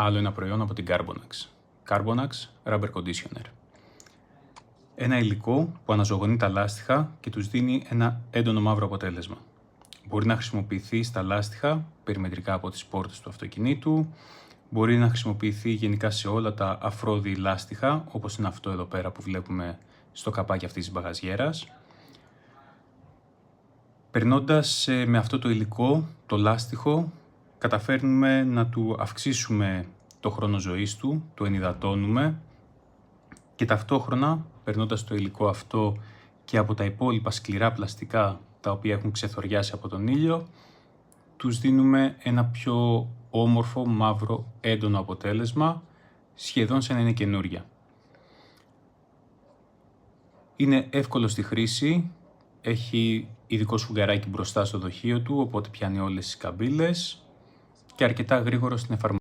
Άλλο ένα προϊόν από την Carbonax. Carbonax Rubber Conditioner. Ένα υλικό που αναζωογονεί τα λάστιχα και τους δίνει ένα έντονο μαύρο αποτέλεσμα. Μπορεί να χρησιμοποιηθεί στα λάστιχα, περιμετρικά από τις πόρτες του αυτοκινήτου, μπορεί να χρησιμοποιηθεί γενικά σε όλα τα αφρόδη λάστιχα, όπως είναι αυτό εδώ πέρα που βλέπουμε στο καπάκι αυτής της μπαγαζιέρας. Περνώντας με αυτό το υλικό, το λάστιχο, καταφέρνουμε να του αυξήσουμε το χρόνο ζωής του, το ενυδατώνουμε και ταυτόχρονα, περνώντας το υλικό αυτό και από τα υπόλοιπα σκληρά πλαστικά τα οποία έχουν ξεθοριάσει από τον ήλιο, τους δίνουμε ένα πιο όμορφο, μαύρο, έντονο αποτέλεσμα, σχεδόν σαν να είναι καινούρια. Είναι εύκολο στη χρήση, έχει ειδικό σφουγγαράκι μπροστά στο δοχείο του, οπότε πιάνει όλες τις καμπύλες και αρκετά γρήγορο στην εφαρμογή.